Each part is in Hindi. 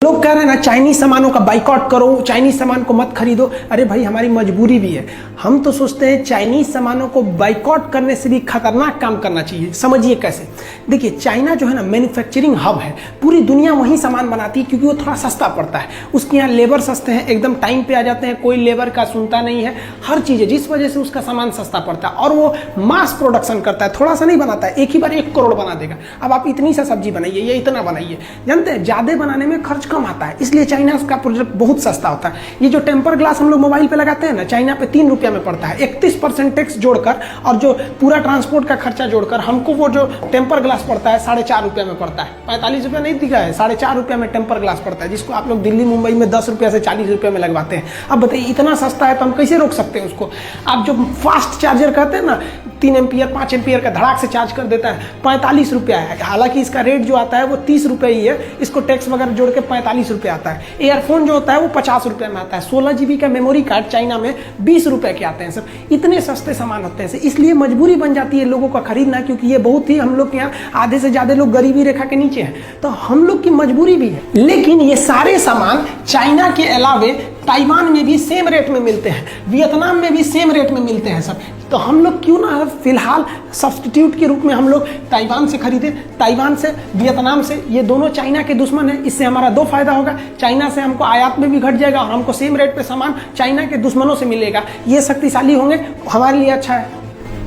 लोग कह रहे हैं ना चाइनीज सामानों का बाइकआउट करो, चाइनीज सामान को मत खरीदो। अरे भाई हमारी मजबूरी भी है। हम तो सोचते हैं चाइनीज सामानों को बाइकआउट करने से भी खतरनाक काम करना चाहिए। समझिए कैसे। देखिए चाइना जो है ना मैन्युफैक्चरिंग हब है, पूरी दुनिया वहीं सामान बनाती है क्योंकि वो थोड़ा सस्ता पड़ता है। उसके यहाँ लेबर सस्ते हैं, एकदम टाइम पे आ जाते हैं, कोई लेबर का सुनता नहीं है, हर चीज़ है, जिस वजह से उसका सामान सस्ता पड़ता है। और वो मास प्रोडक्शन करता है, थोड़ा सा नहीं बनाता है, एक ही बार 1 करोड़ बना देगा। अब आप इतनी सा सब्जी बनाइए या इतना बनाइए, जानते हैं ज़्यादा बनाने में खर्च कम आता है, इसलिए चाइना का प्रोडक्ट बहुत सस्ता होता है। ये जो टेम्पर ग्लास हम लोग मोबाइल पे लगाते हैं ना, चाइना पे 3 रुपया में पड़ता है। 31% टैक्स जोड़कर और जो पूरा ट्रांसपोर्ट का खर्चा जोड़कर हमको वो जो टेम्पर ग्लास पड़ता है 4.5 रुपया में पड़ता है। 45 रुपया नहीं दिखा है, 4.5 रुपया में टेम्पर ग्लास पड़ता है, जिसको आप लोग दिल्ली मुंबई में 10 रुपया से 40 रुपया में लगवाते हैं। अब बताइए इतना सस्ता है तो हम कैसे रोक सकते हैं उसको। आप जो फास्ट चार्जर कहते हैं ना, 3 एम्पियर 5 एम्पियर का धड़ाक से चार्ज कर देता है, 45 रुपया है। हालांकि इसका रेट जो आता है वो 30 रुपये ही है, इसको टैक्स वगैरह जोड़ के 45 रुपये आता है। एयरफोन जो होता है वो 50 रुपये में आता है। 16 GB का मेमोरी कार्ड चाइना में 20 रुपये के आते हैं। सब इतने सस्ते सामान होते हैं, इसलिए मजबूरी बन जाती है लोगों का खरीदना, क्योंकि ये बहुत ही हम लोग के यहाँ आधे से ज़्यादा लोग गरीबी रेखा के नीचे हैं, तो हम लोग की मजबूरी भी है। लेकिन ये सारे सामान चाइना के अलावे ताइवान में भी सेम रेट में मिलते हैं, वियतनाम में भी सेम रेट में मिलते हैं सब। तो हम लोग क्यों ना फिलहाल सब्स्टिट्यूट के रूप में हम लोग ताइवान से खरीदें, ताइवान से, वियतनाम से। ये दोनों चाइना के दुश्मन हैं, इससे हमारा 2 फायदा होगा। चाइना से हमको आयात में भी घट जाएगा और हमको सेम रेट पे सामान चाइना के दुश्मनों से मिलेगा। ये शक्तिशाली होंगे, हमारे लिए अच्छा है।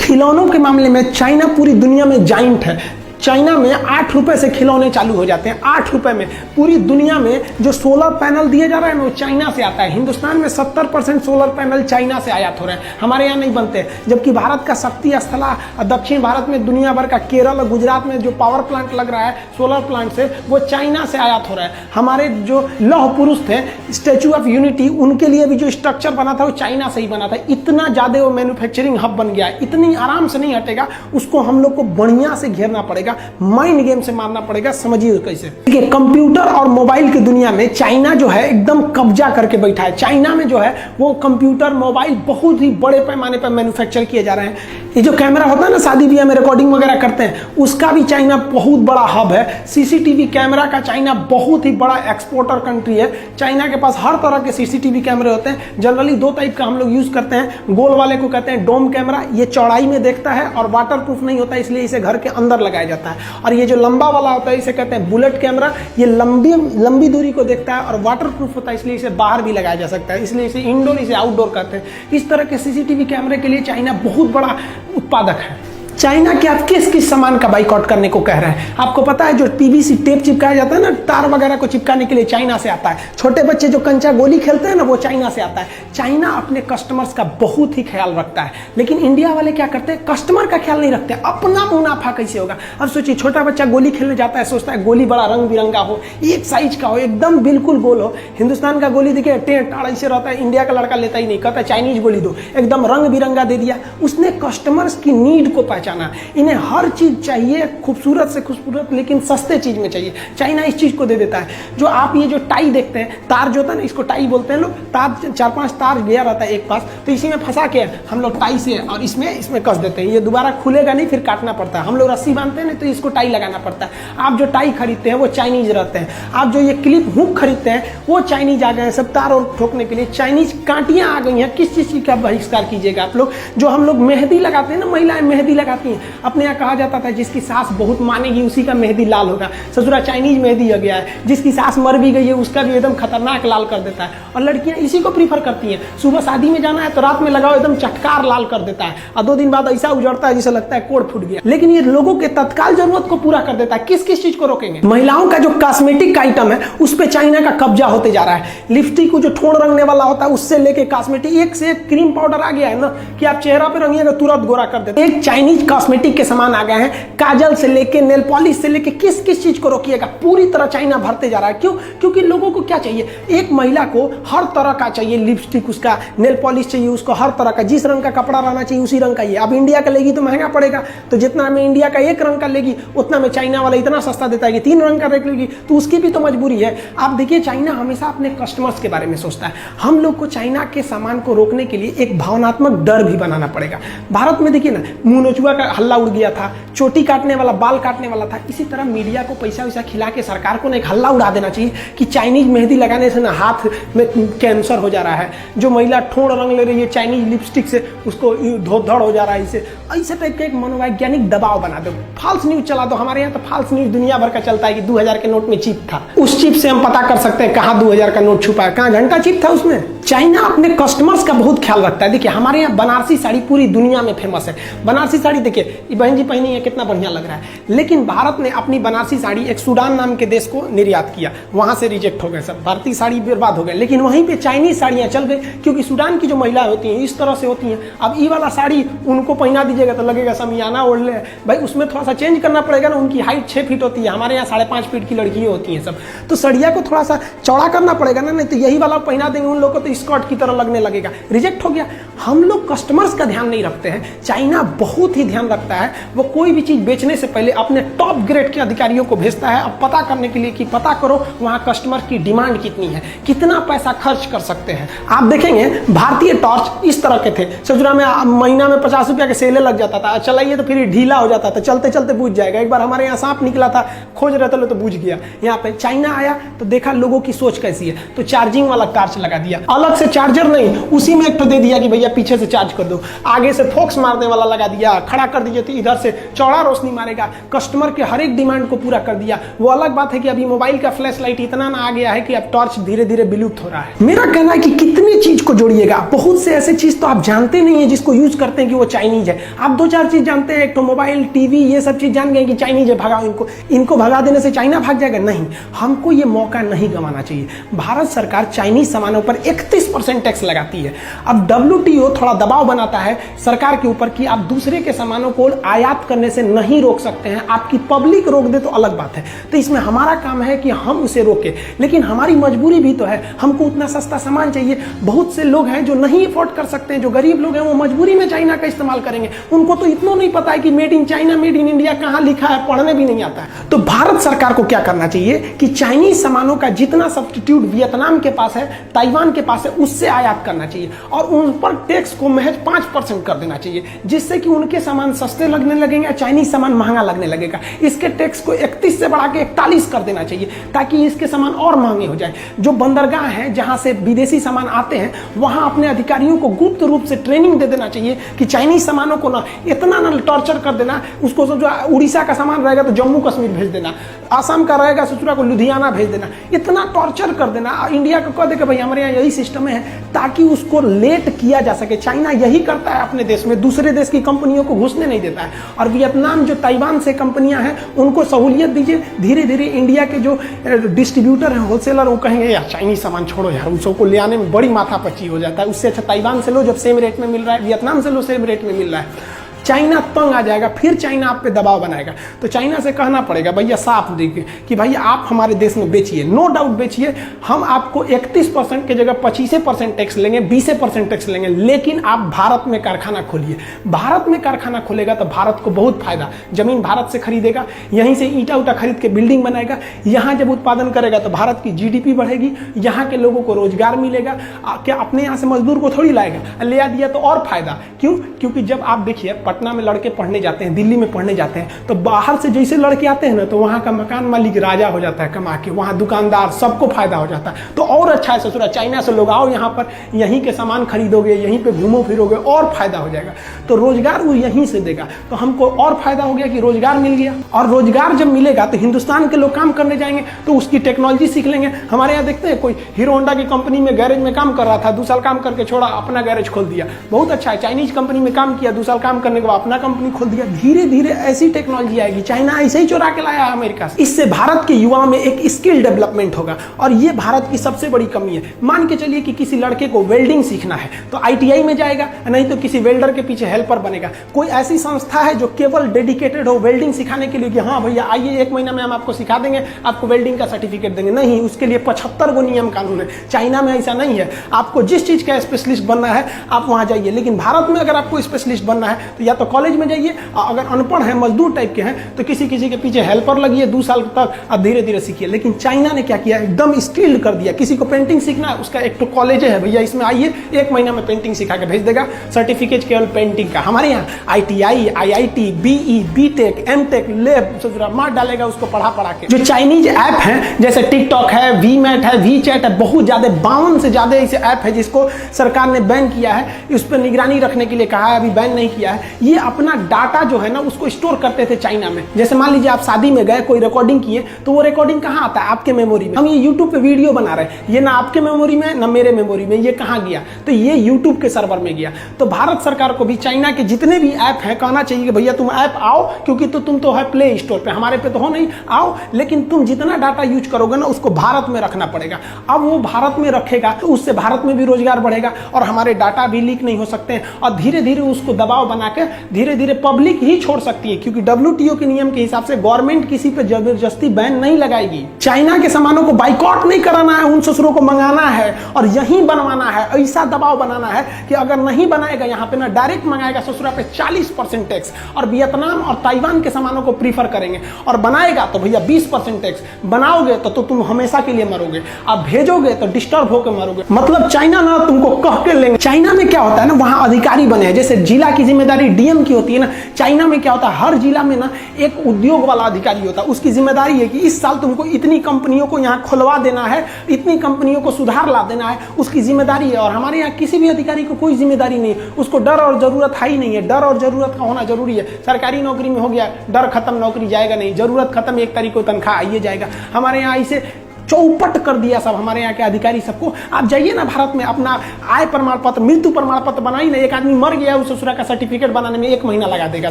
खिलौनों के मामले में चाइना पूरी दुनिया में जाइंट है। चाइना में 8 रुपए से खिलौने चालू हो जाते हैं, 8 रुपए में। पूरी दुनिया में जो सोलर पैनल दिए जा रहे हैं वो चाइना से आता है। हिंदुस्तान में 70% सोलर पैनल चाइना से आयात हो रहे हैं, हमारे यहाँ नहीं बनते। जबकि भारत का शक्ति स्थला दक्षिण भारत में, दुनिया भर का केरल और गुजरात में जो पावर प्लांट लग रहा है सोलर प्लांट से, वो चाइना से आयात हो रहा है। हमारे जो लौह पुरुष थे, स्टैचू ऑफ यूनिटी, उनके लिए भी जो स्ट्रक्चर बना था वो चाइना से ही बना था। इतना ज्यादा वो मैन्युफैक्चरिंग हब बन गया है, इतनी आराम से नहीं हटेगा। उसको हम लोग को बढ़िया से घेरना पड़ेगा, माइंड गेम से मारना पड़ेगा। समझिए कैसे। देखिए कंप्यूटर और मोबाइल की दुनिया में चाइना जो है एकदम कब्जा करके बैठा है। चाइना में जो है वो कंप्यूटर मोबाइल बहुत ही बड़े पैमाने पर मैन्युफैक्चर किए जा रहे हैं। ये जो कैमरा होता है ना, शादी ब्याह में रिकॉर्डिंग वगैरह करते हैं, उसका भी चाइना बहुत बड़ा हब है। सीसीटीवी कैमरा का चाइना बहुत ही बड़ा एक्सपोर्टर कंट्री है। चाइना के पास हर तरह के सीसीटीवी कैमरे होते हैं। जनरली 2 टाइप का हम लोग यूज करते हैं। गोल वाले को कहते हैं डोम कैमरा, ये चौड़ाई में देखता है और वाटर प्रूफ नहीं होता, इसलिए इसे घर के अंदर लगाया जाता है। और ये जो लंबा वाला होता है इसे कहते हैं बुलेट कैमरा, ये लंबी दूरी को देखता है और वाटर प्रूफ होता है, इसलिए इसे बाहर भी लगाया जा सकता है, इसलिए इसे इंडोर, इसे आउटडोर कहते हैं। इस तरह के सीसीटीवी कैमरे के लिए चाइना बहुत बड़ा उत्पादक है। चाइना के आप किस किस सामान का बाइकआउट करने को कह रहे हैं? आपको पता है जो पीवीसी टेप चिपकाया जाता है ना, तार वगैरह को चिपकाने के लिए, चाइना से आता है। छोटे बच्चे जो कंचा गोली खेलते हैं ना, वो चाइना से आता है। चाइना अपने कस्टमर्स का बहुत ही ख्याल रखता है, लेकिन इंडिया वाले क्या करते हैं, कस्टमर का ख्याल नहीं रखते, अपना मुनाफा कैसे होगा। अब सोचिए छोटा बच्चा गोली खेलने जाता है, सोचता है गोली बड़ा रंग बिरंगा हो, एक साइज का हो, एकदम बिल्कुल गोल हो। हिंदुस्तान का गोली देखिए टेढ़ ऐसे रहता है, इंडिया का लड़का लेता ही नहीं, कहता है चाइनीज गोली दो, एकदम रंग बिरंगा दे दिया। उसने कस्टमर्स की नीड को पहचाना। इन्हें हर चीज चाहिए खूबसूरत से खूबसूरत, लेकिन सस्ते चीज में चाहिए। चाइना इस चीज को दे देता है। जो आप ये जो टाई देखते हैं, तार जो होता है ना, इसको टाई बोलते हैं लोग। तार 4-5 तार गया रहता है एक पास, तो इसी में फंसा के हम लोग टाई से और इसमें कस देते हैं। ये दोबारा खुलेगा नहीं, फिर काटना पड़ता है। हम लोग रस्सी बांधते हैं ना, तो इसको टाई लगाना पड़ता है। आप जो टाई खरीदते हैं वो चाइनीज रहते हैं। आप जो ये क्लिप हुक खरीदते हैं वो चाइनीज आ गए हैं, सब तार और ठोकने के लिए। चाइनीज कांटियां आ गई हैं। किस चीज का बहिष्कार कीजिएगा आप लोग? जो हम लोग मेहंदी लगाते हैं ना, महिलाएं मेहंदी लगाती हैं, अपने यहाँ कहा जाता था जिसकी सास बहुत मानेगी उसी का मेहंदी लाल होगा। ससुरा चाइनीज मेहंदी आ गया है, जिसकी सास मर भी गई है उसका भी एकदम खतरनाक लाल कर देता है। और लड़कियां इसी को प्रीफर करती हैं। सुबह शादी में जाना है तो रात में लगाओ, एकदम चटकार लाल कर देता है, और 2 दिन बाद ऐसा उजड़ता है जिसे लगता है कोड़ फूट गया। लेकिन ये लोगों के तत्काल जरूरत को पूरा कर देता है। किस किस चीज को रोकेंगे? महिलाओं का जो कॉस्मेटिक आइटम है उस पर चाइना का कब्जा होते जा रहा है। लिपस्टिक को जो ठोड़ रंगने वाला होता है उससे लेके कॉस्मेटिक, एक से एक क्रीम पाउडर आ गया है ना कि आप चेहरा पे रंगिएगा तुरंत गोरा कर देते। एक चाइनीज कॉस्मेटिक के सामान आ गए हैं, काजल से लेके नेल पॉलिश से लेके किस किस चीज को रोकिएगा, पूरी तरह चाइना भरते जा रहा है। क्यों? क्योंकि लोगों को क्या चाहिए, एक महिला को हर तरह का चाहिए, लिपस्टिक उसका, नेल पॉलिश चाहिए उसको, हर तरह का, जिस रंग का कपड़ा रहना चाहिए उसी रंग का ही। अब इंडिया का लेगी तो महंगा पड़ेगा, तो जितना में इंडिया का एक रंग का लेगी उतना में चाइना वाला इतना सस्ता देता है कि 3 रंग का लेगी, तो उसकी भी तो मजबूरी है। आप देखिए चाइना हमेशा अपने कस्टमर्स के बारे में सोचता है। हम लोग को चाइना के सामान को रोकने के लिए एक भावनात्मक डर भी बनाना पड़ेगा। भारत में देखिए ना, मुंह नोचुआ पूरा का हल्ला उड़ गया था, चोटी काटने वाला बाल काटने वाला था। इसी तरह मीडिया को पैसा वैसा खिला के सरकार को एक हल्ला उड़ा देना चाहिए कि चाइनीज मेहंदी लगाने से ना हाथ में कैंसर हो जा रहा है, जो महिला ठोड़ रंग ले रही है चाइनीज लिपस्टिक से उसको धोधड़ हो जा रहा है। इसे ऐसे टाइप का एक मनोवैज्ञानिक दबाव बना दो, फाल्स न्यूज चला दो। हमारे यहाँ तो फाल्स न्यूज दुनिया भर का चलता है कि 2000 के नोट में चिप था, उस चिप से हम पता कर सकते हैं कहाँ 2000 का नोट छुपा है, कहाँ घंटा चिप था उसमें। चाइना अपने कस्टमर्स का बहुत ख्याल रखता है। देखिए हमारे यहाँ बनारसी साड़ी पूरी दुनिया में फेमस है। बनारसी साड़ी देखिए ये बहन जी पहनी है, कितना बढ़िया लग रहा है। लेकिन भारत ने अपनी बनारसी साड़ी एक सूडान नाम के देश को निर्यात किया, वहां से रिजेक्ट हो गए सब, भारतीय साड़ी बर्बाद हो गए। लेकिन वहीं पे चाइनीज साड़ियां चल गई, क्योंकि सूडान की जो महिला होती हैं इस तरह से होती हैं। अब ये वाला साड़ी उनको पहना दीजिएगा तो लगेगा समियाना ओढ़ ले भाई, उसमें थोड़ा सा चेंज करना पड़ेगा ना। उनकी हाइट 6 फीट होती है, हमारे यहाँ 5.5 फीट की लड़कियां होती हैं सब, तो सड़िया को थोड़ा सा चौड़ा करना पड़ेगा ना, नहीं तो यही वाला पहना देंगे उन लोगों को तो स्कर्ट की तरह लगने लगेगा, रिजेक्ट हो गया। हम लोग कस्टमर्स का ध्यान नहीं रखते हैं, चाइना बहुत ही ध्यान रखता है। वो कोई भी चीज बेचने से पहले अपने टॉप ग्रेड के अधिकारियों को भेजता है अब पता करने के लिए कि पता करो वहां कस्टमर की डिमांड कितनी है, कितना पैसा खर्च कर सकते हैं। आप देखेंगे भारतीय टॉर्च इस तरह के थे, सजुरा में महीना में 50 रुपया के सेले लग जाता था, चलाइए तो फिर ढीला हो जाता था, चलते चलते बुझ जाएगा। एक बार हमारे यहाँ सांप निकला था, खोज रहे थे तो बुझ गया। यहाँ पे चाइना आया तो देखा लोगों की सोच कैसी है, तो चार्जिंग वाला टॉर्च लगा दिया, अलग से चार्जर नहीं, उसी में एक तो दे दिया कि भैया पीछे से चार्ज कर दो, आगे से फोक्स मारने वाला लगा दिया, खड़ा कर दीजिए तो इधर से चौड़ा रोशनी मारेगा, कस्टमर के हर एक डिमांड को पूरा कर दिया। वो अलग बात है कि अभी मोबाइल का फ्लैश लाइट इतना ना आ गया है कि अब टॉर्च धीरे धीरे विलुप्त हो रहा है। मेरा कहना है कि कितनी चीज को जोड़िएगा, बहुत से ऐसे चीज तो आप जानते नहीं है जिसको यूज करते हैं कि वो चाइनीज है। आप 2-4 चीज जानते हैं, एक तो मोबाइल टीवी ये सब चीज जान गए कि चाइनीज है, भगाओ इनको, इनको भगा देने से चाइना भाग जाएगा, नहीं, हमको ये मौका नहीं गंवाना चाहिए। भारत सरकार चाइनीज सामानों पर 31% टैक्स लगाती है। अब WTO थोड़ा दबाव बनाता है सरकार के ऊपर कि आप दूसरे के सामानों को आयात करने से नहीं रोक सकते हैं, आपकी पब्लिक रोक दे तो अलग बात है। तो इसमें हमारा काम है कि हम उसे रोके, लेकिन हमारी मजबूरी भी तो है, हमको उतना सस्ता सामान चाहिए। बहुत से लोग हैं जो नहीं अफोर्ड कर सकते हैं, जो गरीब लोग हैं वो मजबूरी में चाइना का इस्तेमाल करेंगे। उनको तो इतना नहीं पता है कि made in China made in India कहाँ लिखा है, पढ़ने भी नहीं आता है। तो भारत सरकार को क्या करना चाहिए कि चाइनीज सामानों का जितना सब्स्टिट्यूट वियतनाम के पास है, ताइवान के पास है, उससे आयात करना चाहिए और उन पर टैक्स को महज 5% कर देना चाहिए, जिससे कि उनके सामान सस्ते लगने लगेंगे, चाइनीज सामान महंगा लगने लगेगा। इसके टैक्स को 31 से बढ़ा के 41 कर देना चाहिए ताकि इसके सामान और महंगे हो जाए। जो बंदरगाह है जहां से विदेशी सामान आते हैं वहां अपने अधिकारियों को गुप्त रूप से ट्रेनिंग दे देना चाहिए कि चाइनीज सामानों को ना इतना ना टॉर्चर कर देना, उसको जो उड़ीसा का सामान रहेगा तो जम्मू कश्मीर भेज देना, आसाम का रहेगा ससुरा को लुधियाना भेज देना, इतना टॉर्चर कर देना। इंडिया को कह देगा भाई हमारे यहाँ यही सिस्टम है ताकि उसको लेट किया जा सके। चाइना यही करता है अपने देश में, दूसरे देश की कंपनियों को घुसने नहीं देता है। और वियतनाम जो ताइवान से कंपनियां हैं उनको सहूलियत दीजिए, धीरे धीरे इंडिया के जो डिस्ट्रीब्यूटर हैं, होलसेलर, वो कहेंगे यार चाइनीज सामान छोड़ो यार, उन सबको ले आने में बड़ी माथापच्ची हो जाता है, उससे अच्छा ताइवान से लो जब सेम रेट में मिल रहा है, वियतनाम से लो सेम रेट में मिल रहा है। चाइना तंग आ जाएगा, फिर चाइना आप पे दबाव बनाएगा। तो चाइना से कहना पड़ेगा भैया साफ देखिए कि भैया आप हमारे देश में बेचिए, नो डाउट बेचिए, हम आपको 31% की जगह 25% टैक्स लेंगे, 20% टैक्स लेंगे, लेकिन आप भारत में कारखाना खोलिए। भारत में कारखाना खोलेगा तो भारत को बहुत फायदा, जमीन भारत से खरीदेगा, यहीं से ईटा उटा खरीद के बिल्डिंग बनाएगा, यहाँ जब उत्पादन करेगा तो भारत की GDP बढ़ेगी, यहाँ के लोगों को रोजगार मिलेगा। क्या अपने यहाँ से मजदूर को थोड़ी लाएगा, ले आ दिया तो और फायदा। क्यों? क्योंकि जब आप देखिए पटना में लड़के पढ़ने जाते हैं, दिल्ली में पढ़ने जाते हैं, तो बाहर से जैसे लड़के आते हैं ना तो वहाँ का मकान मालिक राजा हो जाता है कमा के, वहाँ दुकानदार सबको फायदा हो जाता है। तो और अच्छा है ससुरा, चाइना से लोग आओ यहाँ पर, यहीं के सामान खरीदोगे, यहीं पे घूमो फिरोगे और फायदा हो जाएगा। तो रोजगार वो यहीं से देगा, तो हमको और फायदा हो गया कि रोजगार मिल गया। और रोजगार जब मिलेगा तो हिंदुस्तान के लोग काम करने जाएंगे तो उसकी टेक्नोलॉजी सीख लेंगे। हमारे यहाँ देखते हैं कोई हीरो होंडा की कंपनी में गैरेज में काम कर रहा था, 2 साल काम करके छोड़ा, अपना गैरेज खोल दिया, बहुत अच्छा है। चाइनीज कंपनी में काम किया, 2 साल काम करने के बाद अपना कंपनी खोल दिया। धीरे धीरे ऐसी टेक्नोलॉजी आएगी, चाइना ऐसे ही चुरा के लाया अमेरिका से। इससे भारत के युवाओं में एक स्किल डेवलपमेंट होगा और ये भारत की सबसे बड़ी कमी है। मान के चलिए कि किसी लड़के को वेल्डिंग सीखना है तो ITI में जाएगा, नहीं तो किसी वेल्डर के पीछे हेल्पर बनेगा। कोई ऐसी संस्था है जो केवल डेडिकेटेड हो वेल्डिंग सिखाने के लिए कि हाँ भैया आइए 1 महीना में हम आपको सिखा देंगे, आपको वेल्डिंग का सर्टिफिकेट देंगे? नहीं, उसके लिए 75 गो नियम कानून है। चाइना में ऐसा नहीं है, आपको जिस चीज का स्पेशलिस्ट बनना है आप वहां जाइए। लेकिन भारत में अगर आपको स्पेशलिस्ट बनना है तो या या तो कॉलेज में जाइए, अगर अनपढ़ है, मजदूर टाइप के हैं, तो किसी किसी के पीछे हेल्पर लगिए 2 साल तक, अब धीरे धीरे सीखिए। लेकिन चाइना ने क्या किया, एकदम स्किल्ड कर दिया। किसी को पेंटिंग सीखना है, उसका एक तो कॉलेज है भैया, इसमें आइए 1 महीना में पेंटिंग सिखा के भेज देगा, सर्टिफिकेट केवल पेंटिंग का। हमारे यहाँ ITI, IIT, BE, BTech, MTech, lab मार डालेगा उसको पढ़ा के। जो चाइनीज ऐप हैं जैसे टिकटॉक है, वीमैट है, वीचैट है, बहुत ज्यादा 52 से ज्यादा ऐसे ऐप है जिसको सरकार ने बैन किया है, उस पर निगरानी रखने के लिए कहा है, अभी बैन नहीं किया है। ये अपना डाटा जो है ना उसको स्टोर करते थे चाइना में। जैसे मान लीजिए आप शादी में गए, कोई रिकॉर्डिंग किए, तो वो रिकॉर्डिंग कहाँ आता है, आपके मेमोरी में। हम ये यूट्यूब पे वीडियो बना रहे हैं, ये ना आपके मेमोरी में ना मेरे मेमोरी में, ये कहाँ गया, तो ये यूट्यूब के सर्वर में गया। तो भारत सरकार को भी चाइना के जितने भी ऐप हैं कहना चाहिए कि भैया तुम ऐप आओ, क्योंकि तो तुम तो है प्ले स्टोर पे, हमारे पे तो हो नहीं, आओ, लेकिन तुम जितना डाटा यूज करोगे ना उसको भारत में रखना पड़ेगा। अब वो भारत में रखेगा तो उससे भारत में भी रोजगार बढ़ेगा और हमारे डाटा भी लीक नहीं हो सकते हैं, और धीरे धीरे उसको दबाव बना के धीरे धीरे पब्लिक ही छोड़ सकती है, क्योंकि WTO के नियम के हिसाब से गवर्नमेंट किसी पे जबरदस्ती बैन नहीं लगाएगी। चाइना के सामानों को बाइकआउट नहीं कराना है, उन ससुरों को मंगाना है और यहीं बनवाना है। ऐसा दबाव बनाना है कि अगर नहीं बनाएगा यहाँ पे ना, डायरेक्ट मंगाएगा ससुरा पे 40% टैक्स, और वियतनाम और ताइवान के सामानों को प्रीफर करेंगे, और बनाएगा तो भैया 20% टैक्स। बनाओगे तो तुम हमेशा के लिए मरोगे, आप भेजोगे तो डिस्टर्ब होकर मरोगे। मतलब चाइना ना तुमको कह के लेंगे। चाइना में क्या होता है ना, वहां अधिकारी बने हैं, जैसे जिला की जिम्मेदारी DM की होती है ना, चाइना में क्या होता है, हर जिला में ना एक उद्योग वाला अधिकारी होता है, उसकी जिम्मेदारी है कि इस साल तुमको इतनी कंपनियों को यहाँ खुलवा देना है, इतनी कंपनियों को सुधार ला देना है, उसकी जिम्मेदारी है। और हमारे यहाँ किसी भी अधिकारी को कोई जिम्मेदारी नहीं है, उसको डर और जरूरत है ही नहीं है। डर और जरूरत का होना जरूरी है। सरकारी नौकरी में हो गया, डर खत्म, नौकरी जाएगा नहीं, जरूरत खत्म, 1 तारीख को तनख्वाह आइए जाएगा। हमारे यहाँ इसे चौपट कर दिया सब, हमारे यहाँ के अधिकारी सबको। आप जाइए ना भारत में, अपना आय प्रमाण पत्र, मृत्यु प्रमाण पत्र बनाइए ना, एक आदमी मर गया, उस ससुरा का सर्टिफिकेट बनाने में 1 महीना लगा देगा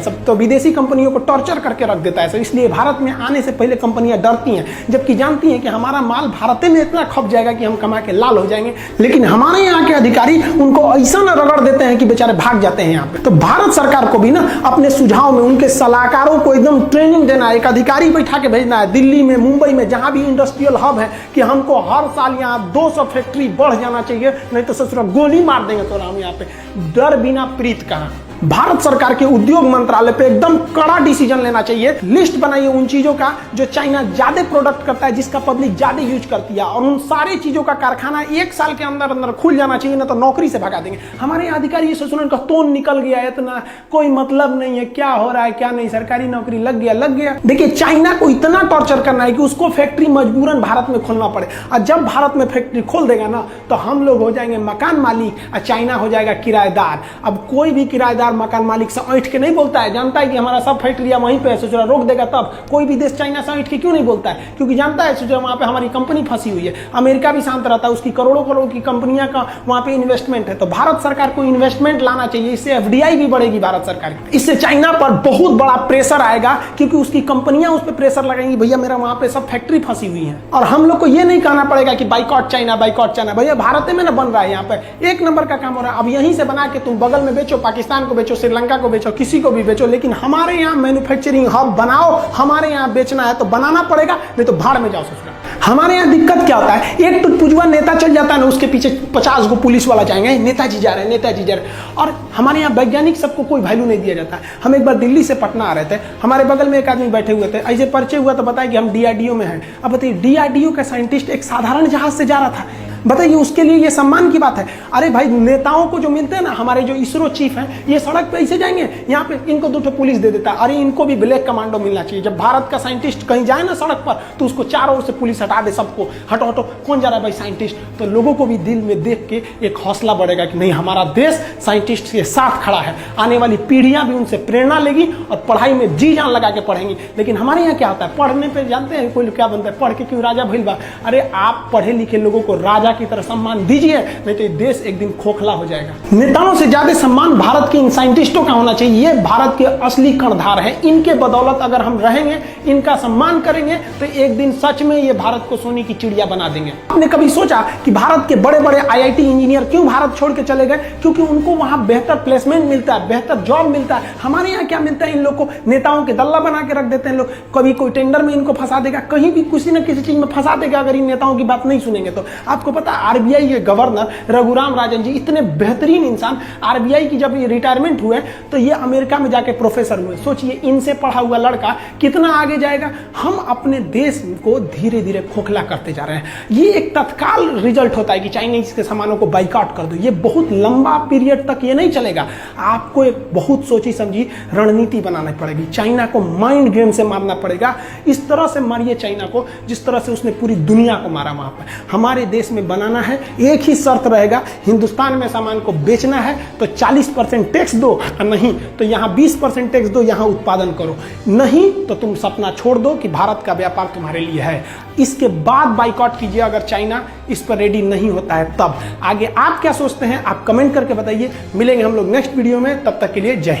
सब। तो विदेशी कंपनियों को टॉर्चर करके रख देता है सब। इसलिए भारत में आने से पहले कंपनियां डरती हैं, जबकि जानती हैं कि हमारा माल भारत में इतना खप जाएगा कि हम कमा के लाल हो जाएंगे। लेकिन हमारे यहाँ के अधिकारी उनको ऐसा ना रगड़ देते हैं कि बेचारे भाग जाते हैं यहाँ पे। तो भारत सरकार को भी ना अपने सुझाव में उनके सलाहकारों को एकदम ट्रेनिंग देना है, एक अधिकारी बैठा के भेजना है दिल्ली में, मुंबई में, जहां भी इंडस्ट्रियल हब है, कि हमको हर साल यहाँ 200 फैक्ट्री बढ़ जाना चाहिए, नहीं तो ससुरा गोली मार देंगे तो हम यहाँ पे। डर बिना प्रीत कहाँ। भारत सरकार के उद्योग मंत्रालय पे एकदम कड़ा डिसीजन लेना चाहिए। लिस्ट बनाइए उन चीजों का जो चाइना ज्यादा प्रोडक्ट करता है, जिसका पब्लिक ज्यादा यूज करती है, और उन सारी चीजों का कारखाना 1 साल के अंदर अंदर खुल जाना चाहिए, ना तो नौकरी से भगा देंगे। हमारे अधिकारी ये सोच रहे हैं तोन निकल गया है, इतना कोई मतलब नहीं है, क्या हो रहा है क्या नहीं, सरकारी नौकरी लग गया। देखिए चाइना को इतना टॉर्चर करना है कि उसको फैक्ट्री मजबूरन भारत में खोलना पड़े, और जब भारत में फैक्ट्री खोल देगा ना तो हम लोग हो जाएंगे मकान मालिक और चाइना हो जाएगा किराएदार। अब कोई भी किराएदार मकान मालिक से ऐठ के नहीं बोलता है, जानता है कि हमारा सब फैक्ट्रियां वहीं पे है, सोच रोक देगा तब। कोई भी देश चाइना से ऐठ के क्यों नहीं बोलता है, क्योंकि जानता है सोच वहां पे हमारी कंपनी फंसी हुई है। अमेरिका भी शांत रहता है, उसकी करोड़ों करोड़ की कंपनियां का वहां पे इन्वेस्टमेंट है। तो भारत सरकार को इन्वेस्टमेंट लाना चाहिए, इससे FDI भी बढ़ेगी भारत सरकार की। इससे चाइना पर बहुत बड़ा प्रेशर आएगा, क्योंकि उसकी कंपनियां उस पर प्रेशर लगाएंगी, भैया मेरा वहां पे सब फैक्ट्री फंसी हुई है। और हम लोग को ये नहीं कहना पड़ेगा कि बाइकआउट चाइना, भैया भारत में ना बन रहा है, यहाँ पे 1 नंबर का काम हो रहा है। अब यहीं से बना के तुम बगल में बेचो, पाकिस्तान को बेचो, श्रीलंका को बेचो, किसी को भी बेचो, लेकिन हमारे यहाँ मैन्युफैक्चरिंग हब बनाओ। हमारे यहाँ बेचना है तो बनाना पड़ेगा, नहीं तो भाड़ में जाओ ससुरा। हमारे यहाँ दिक्कत क्या होता है, एक टुटपुजुआ नेता चल जाता है ना, उसके पीछे 50 गो पुलिस वाला जाएंगे, नेताजी जा रहे हैं। और हमारे यहाँ वैज्ञानिक सबको कोई वैल्यू नहीं दिया जाता है। हम एक बार दिल्ली से पटना आ रहे थे, हमारे बगल में एक आदमी बैठे हुए थे, ऐसे परिचय हुआ तो बताया कि हम DRDO में हैं। अब बताइए DRDO का साइंटिस्ट एक साधारण जहाज से जा रहा था, बताइए उसके लिए ये सम्मान की बात है। अरे भाई नेताओं को जो मिलते हैं ना, हमारे जो इसरो चीफ हैं, ये सड़क पे ऐसे जाएंगे, यहाँ पे इनको 2 पुलिस दे देता है। अरे इनको भी ब्लैक कमांडो मिलना चाहिए। जब भारत का साइंटिस्ट कहीं जाए ना सड़क पर, तो उसको चारों ओर से पुलिस हटा दे, सबको हटो कौन जा रहा है भाई साइंटिस्ट। तो लोगों को भी दिल में देख के एक हौसला बढ़ेगा कि नहीं, हमारा देश साइंटिस्ट के साथ खड़ा है। आने वाली पीढ़ियां भी उनसे प्रेरणा लेगी और पढ़ाई में जी जान लगा के पढ़ेंगी। लेकिन हमारे यहाँ क्या होता है, पढ़ने पर जानते हैं कोई क्या बनता है, पढ़ के क्यों राजा भइल बा। अरे आप पढ़े लिखे लोगों को राजा की तरह सम्मान दीजिए, नहीं तो देश एक दिन खोखला हो जाएगा। नेताओं से ज्यादा सम्मान भारत के इन साइंटिस्टों का होना चाहिए। ये भारत के असली कर्णधार है। इनके बदौलत अगर हम रहेंगे, इनका सम्मान करेंगे, तो एक दिन सच में ये भारत को सोने की चिड़िया बना देंगे। आपने कभी सोचा कि भारत के बड़े बड़े IIT इंजीनियर क्यों भारत छोड़ के चले गए? क्योंकि उनको वहां बेहतर प्लेसमेंट मिलता है, बेहतर जॉब मिलता है। हमारे यहाँ क्या मिलता है, इन लोग को नेताओं के दल्ला बना के रख देते हैं लोग। कभी कोई टेंडर में इनको फंसा देगा, कहीं भी किसी न किसी चीज में फंसा देगा, अगर इन नेताओं की बात नहीं सुनेंगे तो। आपको पता है आरबीआई के गवर्नर रघुराम राजन जी इतने बेहतरीन इंसान, आरबीआई की जब ये रिटायरमेंट हुए तो ये अमेरिका में जाके प्रोफेसर हुए। सोचिए इनसे पढ़ा हुआ लड़का कितना आगे जाएगा। हम अपने देश को धीरे धीरे खोखला करते जा रहे हैं। ये एक तत्काल रिजल्ट होता है कि चाइनीज के सामानों को बाइकआउट कर दो, ये बहुत लंबा पीरियड तक ये नहीं चलेगा। आपको एक बहुत सोची समझी रणनीति बनानी पड़ेगी। चाइना को माइंड गेम से मारना पड़ेगा। इस तरह से मारिए चाइना को जिस तरह से उसने पूरी दुनिया को मारा वहां पर। हमारे देश में बनाना है, एक ही शर्त रहेगा, हिंदुस्तान में सामान को बेचना है तो 40% टैक्स दो, और नहीं तो यहां 20% टैक्स दो, यहां उत्पादन करो। नहीं तो तुम सपना छोड़ दो कि भारत का व्यापार तुम्हारे लिए है। इसके बाद बाइकआउट कीजिए अगर चाइना इस पर रेडी नहीं होता है तब। आगे आप क्या सोचते हैं आप कमेंट करके बताइए। मिलेंगे हम लोग नेक्स्ट वीडियो में, तब तक के लिए जय हिंद।